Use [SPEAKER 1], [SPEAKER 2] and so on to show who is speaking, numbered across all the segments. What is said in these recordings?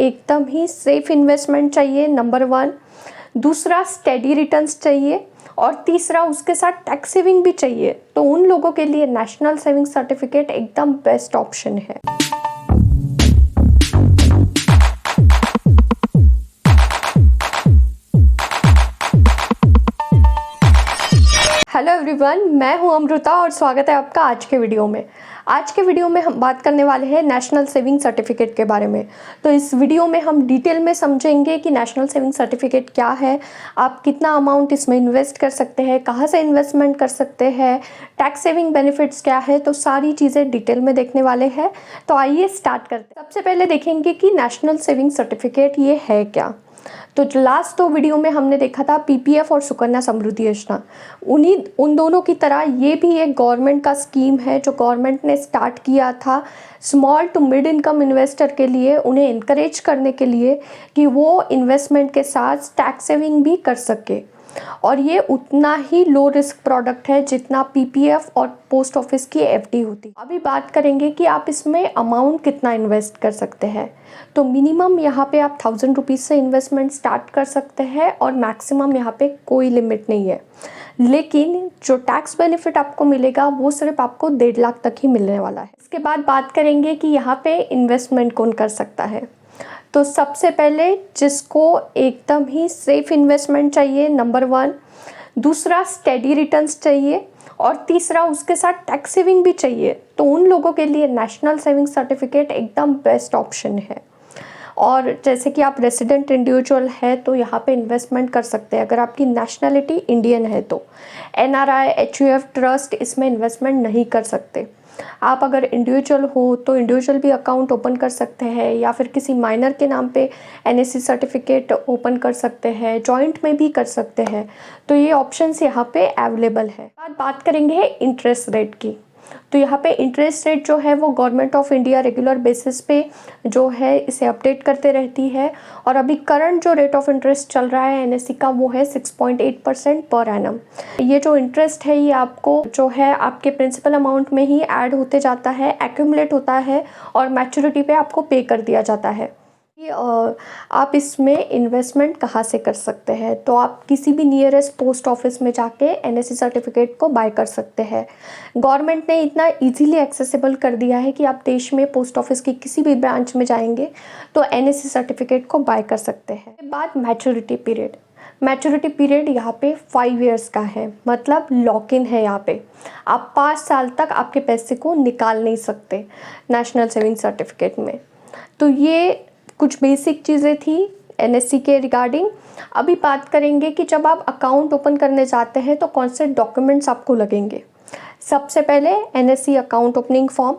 [SPEAKER 1] एकदम ही safe investment चाहिए, number 1। दूसरा स्टेडी रिटर्न्स चाहिए और तीसरा उसके साथ टैक्स सेविंग भी चाहिए, तो उन लोगों के लिए नेशनल सेविंग सर्टिफिकेट एकदम बेस्ट ऑप्शन है। हेलो एवरीवन, मैं हूं अमृता और स्वागत है आपका आज के वीडियो में। आज के वीडियो में हम बात करने वाले हैं नेशनल सेविंग सर्टिफिकेट के बारे में। तो इस वीडियो में हम डिटेल में समझेंगे कि नेशनल सेविंग सर्टिफिकेट क्या है, आप कितना अमाउंट इसमें इन्वेस्ट कर सकते हैं, कहाँ से इन्वेस्टमेंट कर सकते हैं, टैक्स सेविंग बेनिफिट्स क्या है, तो सारी चीज़ें डिटेल में देखने वाले हैं। तो आइए स्टार्ट करते हैं। सबसे पहले देखेंगे कि नेशनल सेविंग सर्टिफिकेट ये है क्या। तो लास्ट 2 वीडियो में हमने देखा था पीपीएफ और सुकन्या समृद्धि योजना। उन दोनों की तरह ये भी एक गवर्नमेंट का स्कीम है जो गवर्नमेंट ने स्टार्ट किया था small to mid income investor के लिए, उन्हें इनकरेज करने के लिए कि वो इन्वेस्टमेंट के साथ टैक्स सेविंग भी कर सके। और ये उतना ही लो रिस्क प्रोडक्ट है जितना पीपीएफ और पोस्ट ऑफिस की एफडी होती है। अभी बात करेंगे कि आप इसमें अमाउंट कितना इन्वेस्ट कर सकते हैं। तो मिनिमम यहाँ पे आप 1000 रुपीज़ से इन्वेस्टमेंट स्टार्ट कर सकते हैं और मैक्सिमम यहाँ पे कोई लिमिट नहीं है। लेकिन जो टैक्स बेनिफिट आपको मिलेगा वो सिर्फ आपको 1.5 लाख तक ही मिलने वाला है। इसके बाद बात करेंगे कि यहाँ पे इन्वेस्टमेंट कौन कर सकता है। तो सबसे पहले जिसको एकदम ही सेफ इन्वेस्टमेंट चाहिए, नंबर 1। दूसरा स्टेडी रिटर्न्स चाहिए और तीसरा उसके साथ टैक्स सेविंग भी चाहिए, तो उन लोगों के लिए नेशनल सेविंग सर्टिफिकेट एकदम बेस्ट ऑप्शन है। और जैसे कि आप रेसिडेंट इंडिविजुअल है तो यहाँ पे इन्वेस्टमेंट कर सकते हैं अगर आपकी नेशनलिटी इंडियन है तो। एनआरआई, एचयूएफ ट्रस्ट इसमें इन्वेस्टमेंट नहीं कर सकते। आप अगर इंडिविजुअल हो तो इंडिविजुअल भी अकाउंट ओपन कर सकते हैं या फिर किसी माइनर के नाम पे एनएससी सर्टिफिकेट ओपन कर सकते हैं, जॉइंट में भी कर सकते हैं। तो ये ऑप्शंस यहाँ पे अवेलेबल है। बात करेंगे इंटरेस्ट रेट की। तो यहाँ पे इंटरेस्ट रेट जो है वो government of India regular basis पे जो है इसे अपडेट करते रहती है। और अभी करंट जो रेट ऑफ इंटरेस्ट चल रहा है एनएससी का वो है 6.8% पर एनम। ये जो इंटरेस्ट है ये आपको जो है आपके प्रिंसिपल अमाउंट में ही ऐड होते जाता है, एक्यूमुलेट होता है और मैच्योरिटी पे आपको पे कर दिया जाता है। आप इसमें इन्वेस्टमेंट कहाँ से कर सकते हैं। तो आप किसी भी नियरेस्ट पोस्ट ऑफिस में जाके एनएससी सर्टिफिकेट को बाय कर सकते हैं। गवर्नमेंट ने इतना इजीली एक्सेसिबल कर दिया है कि आप देश में पोस्ट ऑफिस की किसी भी ब्रांच में जाएंगे तो एनएससी सर्टिफिकेट को बाय कर सकते हैं। उसके बाद मैच्योरिटी पीरियड यहाँ पे 5 इयर्स का है, मतलब लॉक इन है। यहाँ पे आप 5 साल तक आपके पैसे को निकाल नहीं सकते नेशनल सेविंग सर्टिफिकेट में। तो ये कुछ बेसिक चीज़ें थी एनएससी के रिगार्डिंग। अभी बात करेंगे कि जब आप अकाउंट ओपन करने जाते हैं तो कौन से डॉक्यूमेंट्स आपको लगेंगे। सबसे पहले NSC account opening form,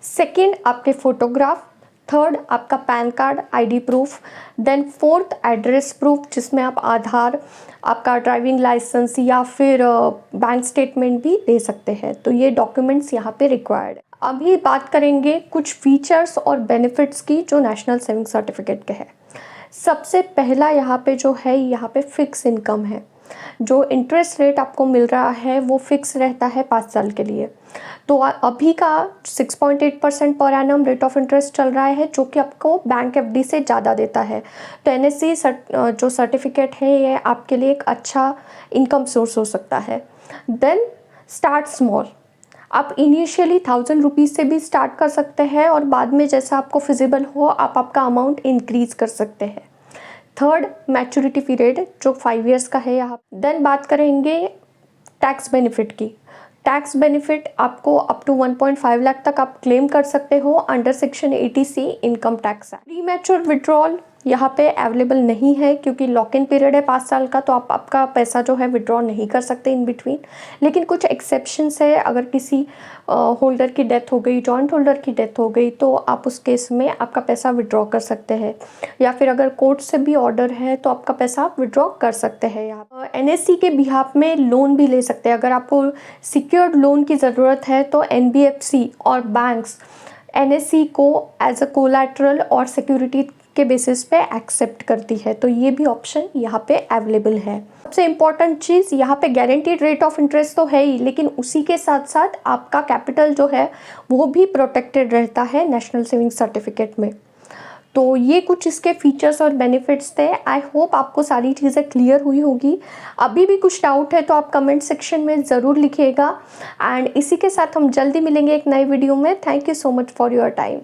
[SPEAKER 1] second आपके फ़ोटोग्राफ, थर्ड आपका PAN card ID proof, then fourth address proof जिसमें आप आधार, आपका ड्राइविंग लाइसेंस या फिर बैंक स्टेटमेंट भी दे सकते हैं। तो ये डॉक्यूमेंट्स यहाँ पे रिक्वायर्ड है। अभी बात करेंगे कुछ फीचर्स और बेनिफिट्स की जो नेशनल सेविंग सर्टिफिकेट के हैं। सबसे पहला यहाँ पे जो है यहाँ पे फिक्स इनकम है। जो इंटरेस्ट रेट आपको मिल रहा है वो फिक्स रहता है 5 साल के लिए। तो अभी का 6.8% per annum rate of interest चल रहा है जो कि आपको बैंक एफडी से ज़्यादा देता है। तो एनएससी जो सर्टिफिकेट है ये आपके लिए एक अच्छा इनकम सोर्स हो सकता है। देन स्टार्ट स्मॉल, आप इनिशियली 1000 रुपीज़ से भी स्टार्ट कर सकते हैं और बाद में जैसा आपको फिजिबल हो आप आपका अमाउंट इंक्रीज कर सकते हैं। थर्ड मैच्योरिटी पीरियड जो 5 इयर्स का है यहाँ। देन बात करेंगे टैक्स बेनिफिट की। टैक्स बेनिफिट आपको अप टू 1.5 लाख तक आप क्लेम कर सकते हो under section 80C income tax act. Pre mature withdrawal यहाँ पे अवेलेबल नहीं है क्योंकि लॉक इन पीरियड है 5 साल का, तो आप आपका पैसा जो है विड्रॉ नहीं कर सकते इन बिटवीन। लेकिन कुछ एक्सेप्शंस है, अगर किसी होल्डर की डेथ हो गई, जॉइंट होल्डर की डेथ हो गई तो आप उस केस में आपका पैसा विड्रॉ कर सकते हैं, या फिर अगर कोर्ट से भी ऑर्डर है तो आपका पैसा आप विड्रॉ कर सकते हैं। यहाँ एनएससी के बिहाफ में लोन भी ले सकते हैं। अगर आपको सिक्योर्ड लोन की ज़रूरत है तो एनबीएफसी और बैंक्स एनएससी को एज अ कोलैटरल और सिक्योरिटी के बेसिस पे एक्सेप्ट करती है। तो ये भी ऑप्शन यहाँ पे अवेलेबल है। सबसे इम्पॉर्टेंट चीज़ यहाँ पे गारंटीड रेट ऑफ इंटरेस्ट तो है ही, लेकिन उसी के साथ साथ आपका कैपिटल जो है वो भी प्रोटेक्टेड रहता है नेशनल सेविंग सर्टिफिकेट में। तो ये कुछ इसके फीचर्स और बेनिफिट्स थे। आई होप आपको सारी चीज़ें क्लियर हुई होगी। अभी भी कुछ डाउट है तो आप कमेंट सेक्शन में ज़रूर लिखिएगा। एंड इसी के साथ हम जल्दी मिलेंगे एक नए वीडियो में। Thank you so much for your time.